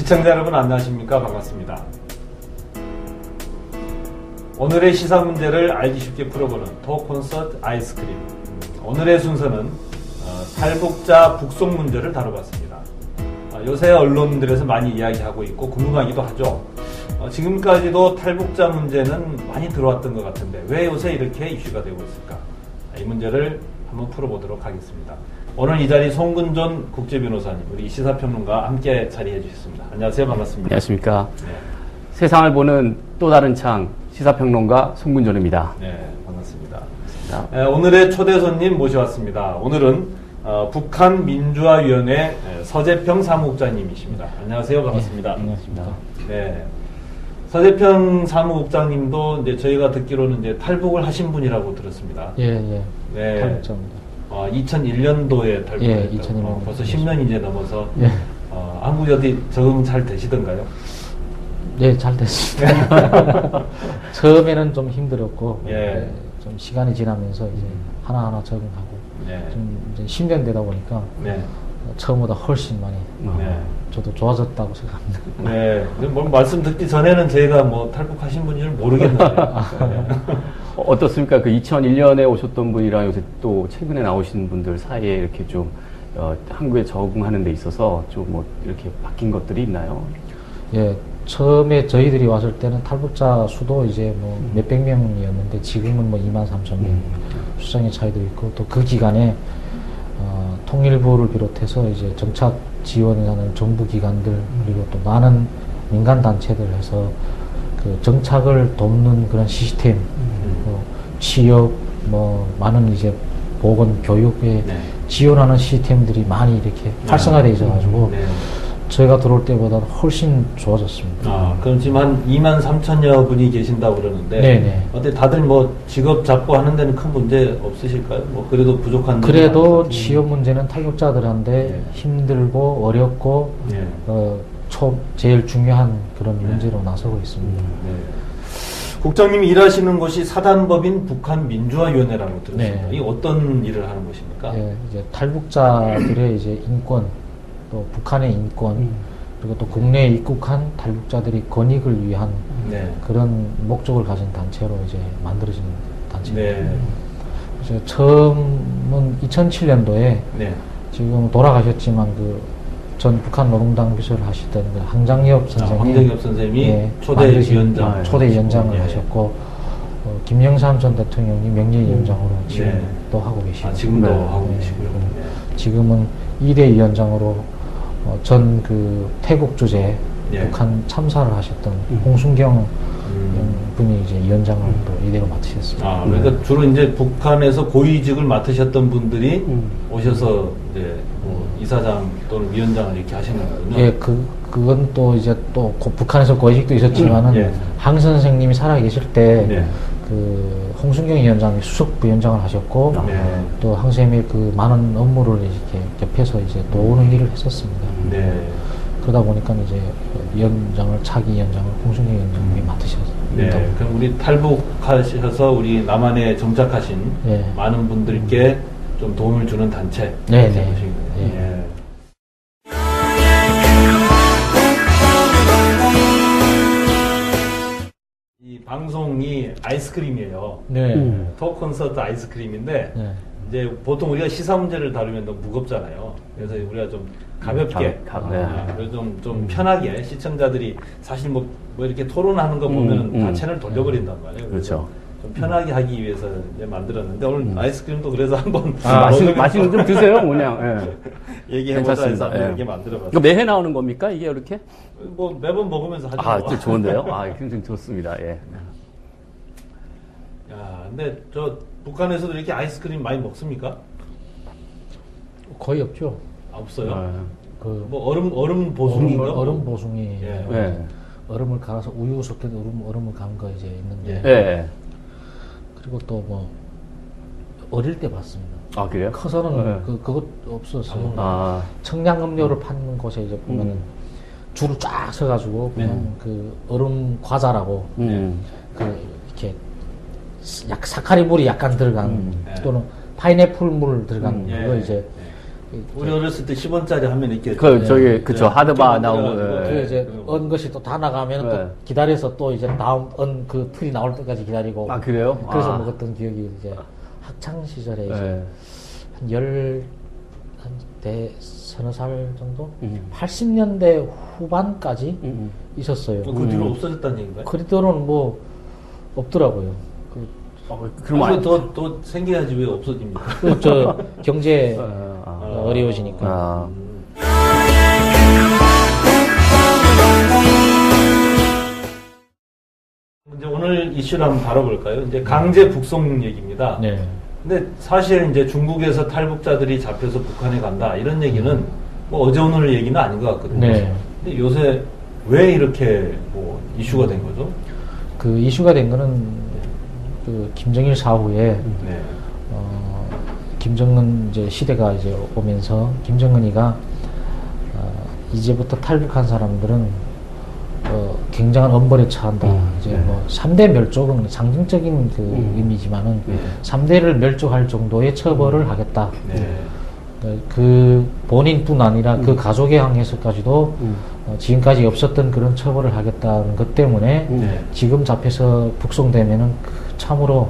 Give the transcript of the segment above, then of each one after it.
시청자 여러분 안녕하십니까? 반갑습니다. 오늘의 시사 문제를 알기 쉽게 풀어보는 토크 콘서트 아이스크림. 오늘의 순서는 탈북자 북송 문제를 다뤄봤습니다. 요새 언론들에서 많이 이야기하고 있고 궁금하기도 하죠. 지금까지도 탈북자 문제는 많이 들어왔던 것 같은데 왜 요새 이렇게 이슈가 되고 있을까? 이 문제를 한번 풀어보도록 하겠습니다. 오늘 이 자리 송근존 국제변호사님, 우리 시사평론가 함께 자리해 주셨습니다. 안녕하세요. 반갑습니다. 안녕하십니까. 네. 세상을 보는 또 다른 창 시사평론가 송근존입니다. 네, 반갑습니다. 오늘의 초대 손님 모셔왔습니다. 오늘은 북한민주화위원회 서재평 사무국장님이십니다. 안녕하세요. 반갑습니다. 네, 안녕하십니까. 네. 서재평 사무국장님도 이제 저희가 듣기로는 이제 탈북을 하신 분이라고 들었습니다. 예, 예. 네. 탈북자입니다. 2001년도에 탈북했다고. 예, 2001년. 벌써 10년이 이제 넘어서 예. 한국에 어디 적응 잘 되시던가요? 예, 잘 됐습니다. 처음에는 좀 힘들었고, 예. 좀 시간이 지나면서 이제 하나하나 적응하고, 네. 좀 이제 10년 되다 보니까, 네. 처음보다 훨씬 많이, 네. 저도 좋아졌다고 생각합니다. 네. 뭐 말씀 듣기 전에는 저희가 뭐 탈북하신 분인지 모르겠는데. 네. 어떻습니까? 그 2001년에 오셨던 분이랑 요새 또 최근에 나오신 분들 사이에 이렇게 좀 한국에 적응하는 데 있어서 좀 뭐 이렇게 바뀐 것들이 있나요? 예, 처음에 저희들이 왔을 때는 탈북자 수도 이제 뭐 몇백 명이었는데 지금은 뭐 23,000명 수상의 차이도 있고 또 그 기간에 통일부를 비롯해서 이제 정착 지원하는 정부 기관들 그리고 또 많은 민간 단체들 해서 그 정착을 돕는 그런 시스템, 취업, 뭐 많은 이제 보건 교육에 네. 지원하는 시스템들이 많이 이렇게 활성화되어 있어가지고 네. 저희가 들어올 때보다는 훨씬 좋아졌습니다. 그럼 지금 한 23,000여 분이 계신다고 그러는데. 네네. 어때 다들 뭐 직업 잡고 하는 데는 큰 문제 없으실까요? 뭐 그래도 부족한. 그래도 취업 문제는 탈북자들한테 네. 힘들고 어렵고 네. 제일 중요한 그런 네. 문제로 나서고 있습니다. 네. 국장님이 일하시는 곳이 사단법인 북한민주화위원회라고 들었습니다. 네. 이 어떤 일을 하는 곳입니까? 예, 이제 탈북자들의 이제 인권, 또 북한의 인권, 그리고 또 국내에 입국한 탈북자들이 권익을 위한 네. 그런 목적을 가진 단체로 이제 만들어진 단체입니다. 네. 그래서 처음은 2007년도에 네. 지금 돌아가셨지만 그 전 북한 노동당 비서를 하시던 그 황장엽 선생이 황정엽 선생님이 예, 초대 만드신 위원장. 초대 위원장을 예. 하셨고 김영삼 전 대통령이 명예위원장으로 지금 네. 또 하고 계시고 지금도 네. 하고 네. 계시고요. 네. 지금은 2대 위원장으로 전 그 태국 주재 예. 북한 참사를 하셨던 홍순경 분이 이제 위원장을 또 이대로 맡으셨습니다. 그러니까 주로 이제 북한에서 고위직을 맡으셨던 분들이 오셔서 이제 뭐 이사장 또는 위원장을 이렇게 하시는 거군요. 예, 그건 또 이제 또 북한에서 고위직도 있었지만은 예. 항 선생님이 살아계실 때 네. 그 홍순경 위원장이 수석 부위원장을 하셨고 네. 또 항 선생님이 그 많은 업무를 이렇게 옆에서 이제 도우는 일을 했었습니다. 네. 그러다 보니까 이제 차기 위원장을 홍순경 위원장님이 맡으셨습니다. 네. 그럼 우리 탈북하셔서 우리 남한에 정착하신 예. 많은 분들께 좀 도움을 주는 단체. 네, 이렇게 네. 보시면 돼요. 예. 예. 이 방송이 아이스크림이에요. 네. 토크 콘서트 아이스크림인데 네. 이제 보통 우리가 시사 문제를 다루면 너무 무겁잖아요. 그래서 우리가 좀 가볍게, 네. 그리고 좀 편하게 시청자들이 사실 뭐 이렇게 토론하는 거 보면은 다 채널 돌려버린단 말이에요. 그래서 그렇죠. 좀 편하게 하기 위해서 이제 만들었는데 오늘 아이스크림도 그래서 한번 맛있는 좀 드세요, 그냥. 예. 얘기해보자 해서 괜찮습니다. 한번 예. 이렇게 만들어봤어요. 이거 매해 나오는 겁니까? 이게 이렇게? 뭐 매번 먹으면서 하죠. 아, 뭐. 또 좋은데요? 굉장히 좋습니다. 예. 야, 근데 저 북한에서도 이렇게 아이스크림 많이 먹습니까? 거의 없죠. 없어요. 그 뭐 얼음 보숭인가? 얼음 보숭이 예. 예. 얼음을 갈아서 우유 섞인 얼음을 간 거 이제 있는데 예. 그리고 또 뭐 어릴 때 봤습니다. 아, 그래요? 커서는 예. 그것 없었어요. 아, 청량 음료를 파는 곳에 이제 보면은 줄을 쫙 서가지고 그냥 그 얼음 과자라고 그 이렇게 사카리 물이 약간 들어간 또는 파인애플 물 들어간 그거 이제 우리 어렸을 때 10원짜리 하면 이렇게 저기 그쵸 하드바 나오고 그 이제 언 것이 또 다 나가면 또 기다려서 또 이제 다음 언 그 틀이 나올 때까지 기다리고. 아 그래요? 그래서 먹었던 기억이 이제 학창 시절에 이제 한 서너 살 정도? 80년대 후반까지 있었어요. 그 뒤로 없어졌다는 얘기인가요? 그 뒤로는 뭐 없더라고요. 그럼 더 생겨야지 왜 없어집니까? 저 경제 어려워지니까. 이제 오늘 이슈를 한번 다뤄볼까요? 이제 강제 북송 얘기입니다. 네. 근데 사실 이제 중국에서 탈북자들이 잡혀서 북한에 간다 이런 얘기는 뭐 어제 오늘 얘기는 아닌 것 같거든요. 네. 근데 요새 왜 이렇게 뭐 이슈가 된 거죠? 그 이슈가 된 거는 그 김정일 사후에 네. 김정은 이제 시대가 이제 오면서 김정은이가 이제부터 탈북한 사람들은 굉장한 엄벌에 처한다. 이제 뭐 3대 멸종은 상징적인 그 의미지만은 3대를 멸종할 정도의 처벌을 하겠다. 그 본인뿐 아니라 그 가족에 향해서까지도 지금까지 없었던 그런 처벌을 하겠다는 것 때문에 지금 잡혀서 북송되면은 참으로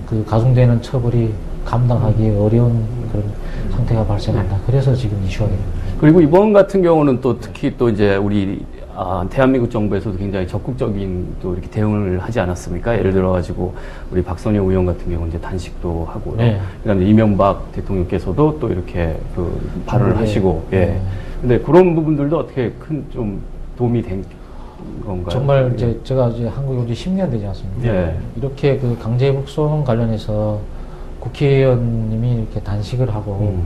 그 가중되는 처벌이 감당하기 어려운 그런 상태가 발생한다. 그래서 지금 이슈가 됩니다. 그리고 이번 같은 경우는 또 특히 또 이제 우리 대한민국 정부에서도 굉장히 적극적인 또 이렇게 대응을 하지 않았습니까? 예를 들어가지고 우리 박선영 의원 같은 경우 이제 단식도 하고요. 네. 그다음에 이명박 대통령께서도 또 이렇게 그 발언을 네. 하시고, 예. 근데 그런 부분들도 어떻게 큰 좀 도움이 된 건가요? 정말 이제 제가 이제 한국에 온 지 10년 되지 않습니까? 네. 이렇게 그 강제 북송 관련해서 국회의원님이 이렇게 단식을 하고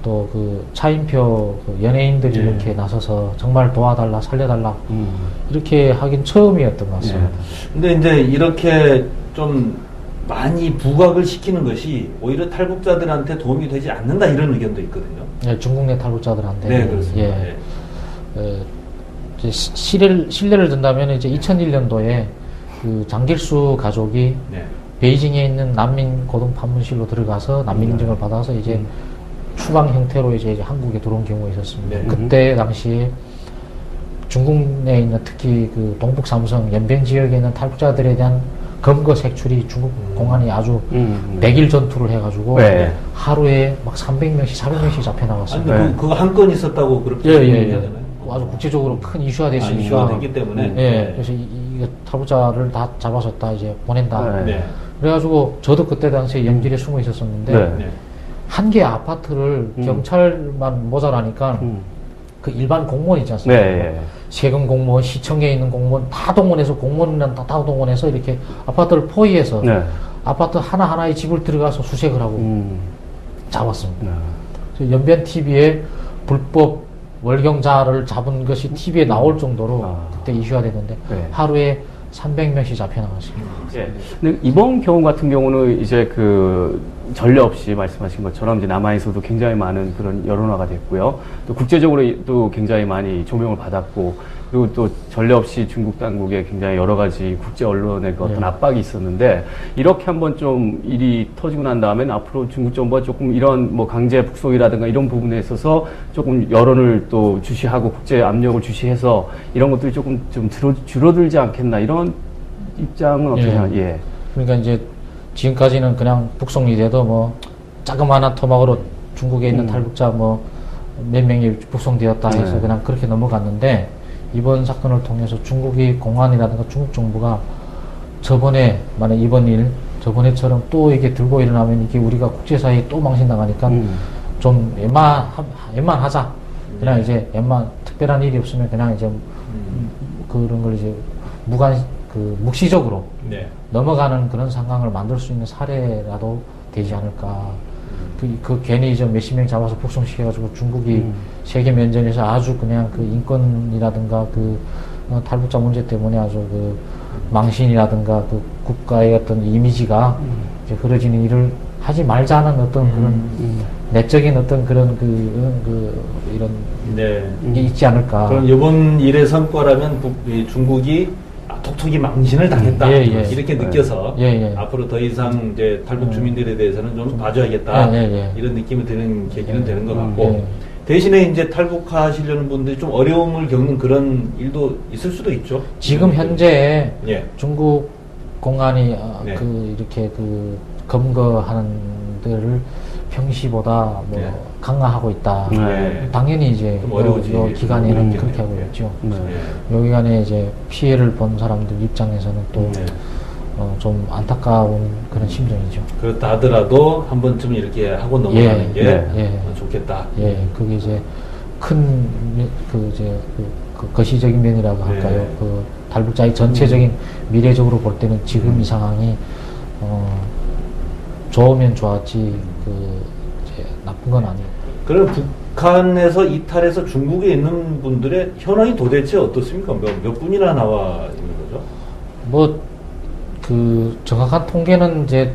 또 그 차인표 그 연예인들이 이렇게 나서서 정말 도와달라, 살려달라 이렇게 하긴 처음이었던 것 같습니다. 근데 이제 이렇게 좀 많이 부각을 시키는 것이 오히려 탈북자들한테 도움이 되지 않는다 이런 의견도 있거든요. 네, 중국 내 탈북자들한테. 네, 그렇습니다. 예. 이제 실례를 든다면 이제 2001년도에 그 장길수 가족이 네. 베이징에 있는 난민 고등 판문실로 들어가서 난민 인증을 받아서 이제 추방 형태로 이제 한국에 들어온 경우가 있었습니다. 네. 그때 당시에 중국 내에 있는 특히 그 동북 삼성 연변 지역에 있는 탈북자들에 대한 검거 색출이 중국 공안이 아주 100일 전투를 해가지고 네. 하루에 막 300명씩, 400명씩 잡혀 아니, 나갔습니다. 근데 그거 한 건 있었다고 그렇게 예. 아주 국제적으로 큰 이슈가 됐으니까. 이슈가 됐기 때문에. 예. 그래서 이 탈북자를 다 잡아서 다 이제 보낸다. 네. 그래가지고 저도 그때 당시에 영길에 숨어 있었었는데 네. 한 개 아파트를 경찰만 모자라니까 그 일반 공무원 있지 않습니까? 네. 세금 공무원, 시청에 있는 공무원 다 동원해서 공무원이랑 다 동원해서 이렇게 아파트를 포위해서 네. 아파트 하나하나의 집을 들어가서 수색을 하고 잡았습니다. 네. 그래서 연변 TV에 불법 월경자를 잡은 것이 TV에 나올 정도로 그때 이슈가 됐는데 네. 하루에 300명씩 잡혀나갔습니다. 예. 근데 이번 경우 같은 경우는 이제 그 전례 없이 말씀하신 것처럼 이제 남한에서도 굉장히 많은 그런 여론화가 됐고요. 또 국제적으로 또 굉장히 많이 조명을 받았고, 그리고 또 전례 없이 중국 당국에 굉장히 여러 가지 국제 언론의 그 어떤 압박이 있었는데, 이렇게 한번 좀 일이 터지고 난 다음에는 앞으로 중국 정부가 조금 이런 뭐 강제 북송이라든가 이런 부분에 있어서 조금 여론을 또 주시하고 국제 압력을 주시해서 이런 것들이 조금 좀 줄어들지 않겠나 이런 입장은 어떻게 생각하세요? 예. 그러니까 이제 지금까지는 그냥 북송이 돼도 뭐 자그마한 토막으로 중국에 있는 탈북자 뭐 몇 명이 북송되었다 해서 네. 그냥 그렇게 넘어갔는데, 이번 사건을 통해서 중국이 공안이라든가 중국 정부가 저번에 만약 저번에처럼 또 이게 들고 일어나면 이게 우리가 국제사회에 또 망신당하니까 좀 웬만하자. 그냥 이제 특별한 일이 없으면 그냥 이제 그런 걸 이제 묵시적으로 네. 넘어가는 그런 상황을 만들 수 있는 사례라도 되지 않을까. 그 괜히 좀 몇십 명 잡아서 북송시켜가지고 중국이 세계 면전에서 아주 그냥 그 인권이라든가 탈북자 문제 때문에 아주 그 망신이라든가 그 국가의 어떤 이미지가 이제 흐려지는 일을 하지 말자는 어떤 그런 내적인 어떤 그런 이런 네. 게 있지 않을까. 그럼 이번 일의 성과라면 중국이 투기 망신을 당했다. 예, 예. 이렇게 네. 느껴서 예, 예. 앞으로 더 이상 이제 탈북 주민들에 대해서는 좀 봐줘야겠다. 예, 예, 예. 이런 느낌이 드는 계기는 예. 되는 것 같고 예. 대신에 이제 탈북하시려는 분들이 좀 어려움을 겪는 그런 일도 있을 수도 있죠. 지금 현재 예. 중국 공안이 네. 이렇게 검거하는 데를 평시보다 뭐 네. 강화하고 있다. 네. 당연히 이제 좀 어려워지겠죠. 요 기간에는 음. 그렇게 하고 있죠. 네. 요 기간에 이제 피해를 본 사람들 입장에서는 또 네. 좀 안타까운 그런 심정이죠. 그렇다 하더라도 한 번쯤 이렇게 하고 넘어가는 예. 게 예. 좋겠다. 예, 그게 이제 큰 거시적인 면이라고 할까요? 네. 그 탈북자의 전체적인 미래적으로 볼 때는 지금 이 상황이 좋으면 좋았지 이제 나쁜 건 아니에요. 그럼 북한에서 이탈해서 중국에 있는 분들의 현황이 도대체 어떻습니까? 몇 분이나 나와 있는 거죠? 뭐 정확한 통계는 이제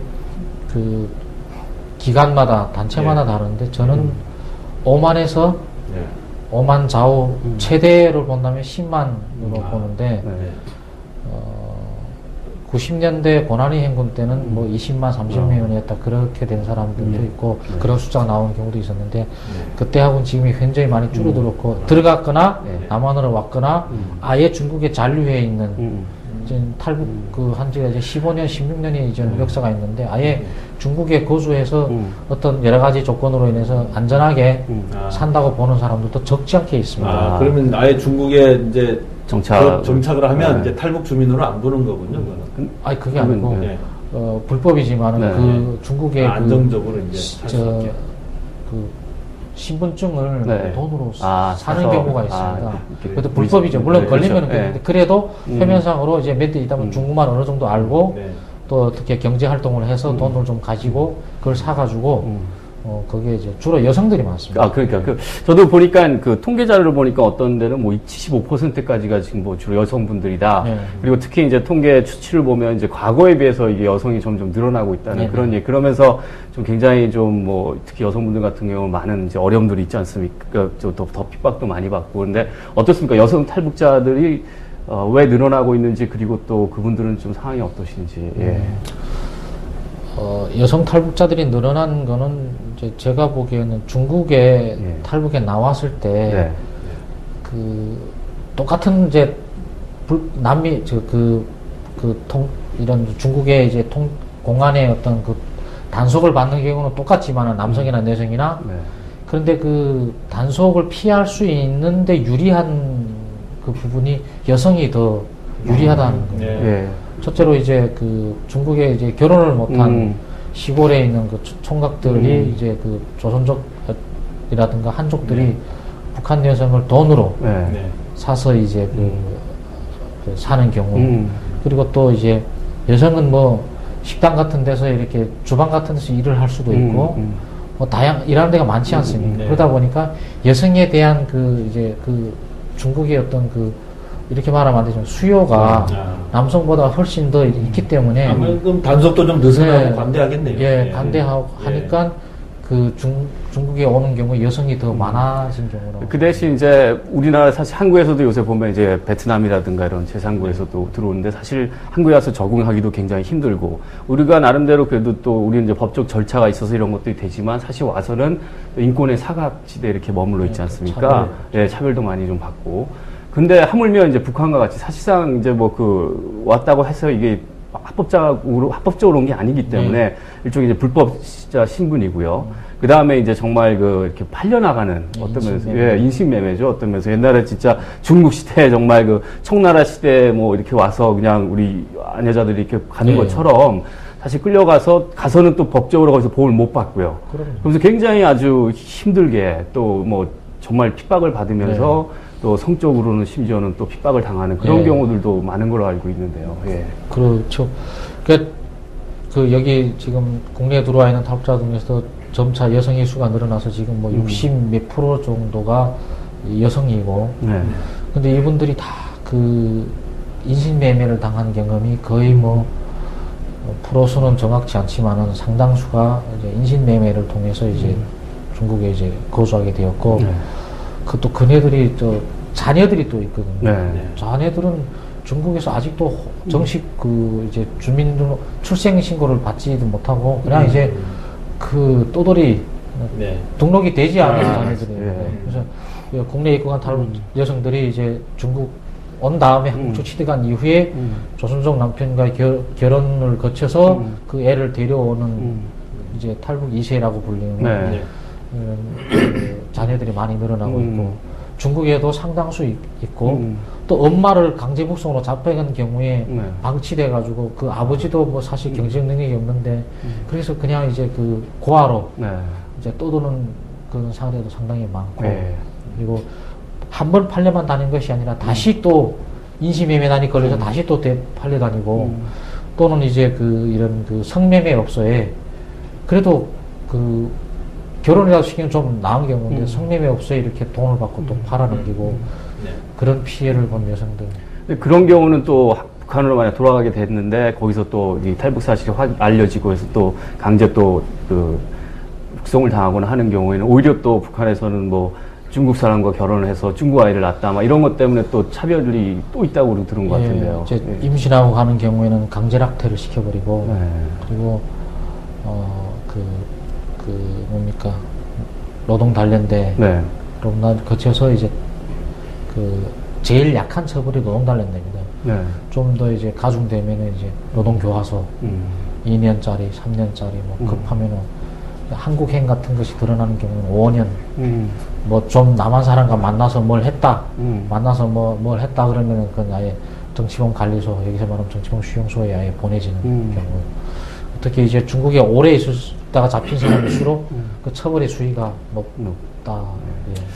기간마다 단체마다 예. 다른데 저는 5만에서 네. 5만 좌우 최대를 본다면 10만으로 보는데 네. 90년대 고난의 행군 때는 뭐 20만, 30명이었다 그렇게 된 사람들도 있고 그런 숫자가 나오는 경우도 있었는데 그때하고는 지금이 굉장히 많이 줄어들었고 들어갔거나 네. 남한으로 왔거나 아예 중국에 잔류해 있는 이제 탈북 한 지가 이제 15년, 16년이 이제 역사가 있는데 아예 중국에 거주해서 어떤 여러 가지 조건으로 인해서 안전하게 산다고 보는 사람들도 적지 않게 있습니다. 아, 그러면 아예 중국에 이제 정착을 하면 네. 이제 탈북 주민으로 안 보는 거군요. 그거는. 아니 그게 아니고 네. 불법이지만은 네. 그 중국의 안정적으로 이제 살 수 있게. 신분증을 네. 돈으로 아, 사는 사서. 경우가 아, 있습니다. 이렇게 그것도 불법이죠. 물론 네, 걸리면 그렇죠. 그런데 네. 그래도 표면상으로 이제 몇 대 있다 보면 중국말 어느 정도 알고 네. 또 어떻게 경제 활동을 해서 돈을 좀 가지고 그걸 사가지고 거기에 이제 주로 여성들이 많습니다. 아, 그러니까 저도 보니까 그 통계 자료를 보니까 어떤 데는 뭐 75%까지가 지금 뭐 주로 여성분들이다. 네. 그리고 특히 이제 통계 수치를 보면 이제 과거에 비해서 이게 여성이 점점 늘어나고 있다는 네. 그런 얘기. 그러면서 좀 굉장히 좀 뭐 특히 여성분들 같은 경우 많은 이제 어려움들이 있지 않습니까? 더 핍박도 많이 받고. 그런데 어떻습니까? 여성 탈북자들이 왜 늘어나고 있는지 그리고 또 그분들은 좀 상황이 어떠신지. 예. 여성 탈북자들이 늘어난 거는 이제 제가 보기에는 중국에 예. 탈북에 나왔을 때 네. 똑같은 이제 남미 이런 중국의 이제 공안의 어떤 단속을 받는 경우는 똑같지만은 남성이나 여성이나 네. 그런데 그 단속을 피할 수 있는데 유리한 그 부분이 여성이 더 유리하다는 거예요. 네. 예. 첫째로 이제 중국에 이제 결혼을 못한 시골에 있는 총각들이 이제 조선족이라든가 한족들이 북한 여성을 돈으로 네. 네. 사서 이제 사는 경우 그리고 또 이제 여성은 뭐 식당 같은 데서 이렇게 주방 같은 데서 일을 할 수도 있고 뭐 일하는 데가 많지 않습니까? 네. 그러다 보니까 여성에 대한 중국의 어떤 이렇게 말하면 안 되지만 수요가 남성보다 훨씬 더 있기 때문에 아무래도 단속도 좀 느슨하고 네. 관대하겠네요. 예, 관대하고 예. 하니까 중국에 오는 경우 여성이 더 많아진 경우로. 그 대신 이제 우리나라 사실 한국에서도 요새 보면 이제 베트남이라든가 이런 제3국에서도 들어오는데 사실 한국에 와서 적응하기도 굉장히 힘들고 우리가 나름대로 그래도 또 우리는 이제 법적 절차가 있어서 이런 것들이 되지만 사실 와서는 인권의 사각지대에 이렇게 머물러 있지 않습니까? 예, 차별도 많이 좀 받고. 근데 하물며 이제 북한과 같이 사실상 이제 왔다고 해서 이게 합법적으로 온 게 아니기 때문에 일종의 이제 불법자 신분이고요. 그 다음에 이제 정말 이렇게 팔려나가는 어떤 면에서, 예, 인신매매죠. 어떤 면에서 옛날에 진짜 중국 시대에 정말 청나라 시대에 이렇게 와서 그냥 우리 아내자들이 이렇게 가는 것처럼 사실 가서는 또 법적으로 거기서 보호를 못 받고요. 그래서 굉장히 아주 힘들게 또 정말 핍박을 받으면서 또 성적으로는 심지어는 또 핍박을 당하는 그런 경우들도 많은 걸로 알고 있는데요. 예. 그렇죠. 여기 지금 국내에 들어와 있는 탈북자 중에서 점차 여성의 수가 늘어나서 지금 60 몇 프로 정도가 여성이고. 네. 근데 이분들이 다 인신매매를 당한 경험이 거의 프로수는 정확치 않지만은 상당수가 이제 인신매매를 통해서 이제 중국에 이제 거주하게 되었고. 또 그네들이 자녀들이 또 있거든요. 네. 자녀들은 중국에서 아직도 정식 그 이제 주민등록 출생 신고를 받지도 못하고 그냥 이제 그 또돌이 네. 등록이 되지 않은 아, 자녀들이에요. 예. 그래서 국내에 입국한 탈북 여성들이 이제 중국 온 다음에 한국 취득한 이후에 조선족 남편과 결혼을 거쳐서 그 애를 데려오는 이제 탈북 2세라고 불리는 네. 그 자녀들이 많이 늘어나고 있고 중국에도 상당수 있고 음. 또 엄마를 강제 북송으로 잡혀간 경우에 네. 방치돼 가지고 그 아버지도 뭐 사실 경제적 능력이 없는데 그래서 그냥 이제 그 고아로 네. 이제 떠도는 그런 사례도 상당히 많고 네. 그리고 한 번 팔려만 다닌 것이 아니라 다시 또 인신매매난이 걸려서 다시 또 팔려 다니고 또는 이제 그 이런 그 성매매업소에 그래도 그 결혼이라도 시키면 좀 나은 경우인데 성매매업소에 이렇게 돈을 받고 또 팔아넘기고 네. 그런 피해를 본 여성들. 근데 그런 경우는 또 북한으로 만약 돌아가게 됐는데 거기서 또 이 탈북 사실이 알려지고 해서 또 강제 또 그 북송을 당하거나 하는 경우에는 오히려 또 북한에서는 뭐 중국 사람과 결혼을 해서 중국 아이를 낳았다 막 이런 것 때문에 또 차별이 또 있다고 들은 것 같은데요. 이제 임신하고 가는 경우에는 강제락퇴를 시켜버리고 네. 그리고 뭡니까 노동 단련대 네. 그럼 거쳐서 이제 그 제일 약한 처벌이 노동 단련대입니다. 네. 좀 더 이제 가중되면은 이제 노동 교화소 2년짜리, 3년짜리 뭐 급하면은 한국행 같은 것이 드러나는 경우는 5년. 뭐 좀 남한 사람과 만나서 뭘 했다. 만나서 뭘 했다 그러면은 그건 아예 정치범 관리소, 여기서 말하면 정치범 수용소에 아예 보내지는 경우. 특히 이제 중국에 오래 있다가 잡힌 사람일수록 그 처벌의 수위가 높다. 예.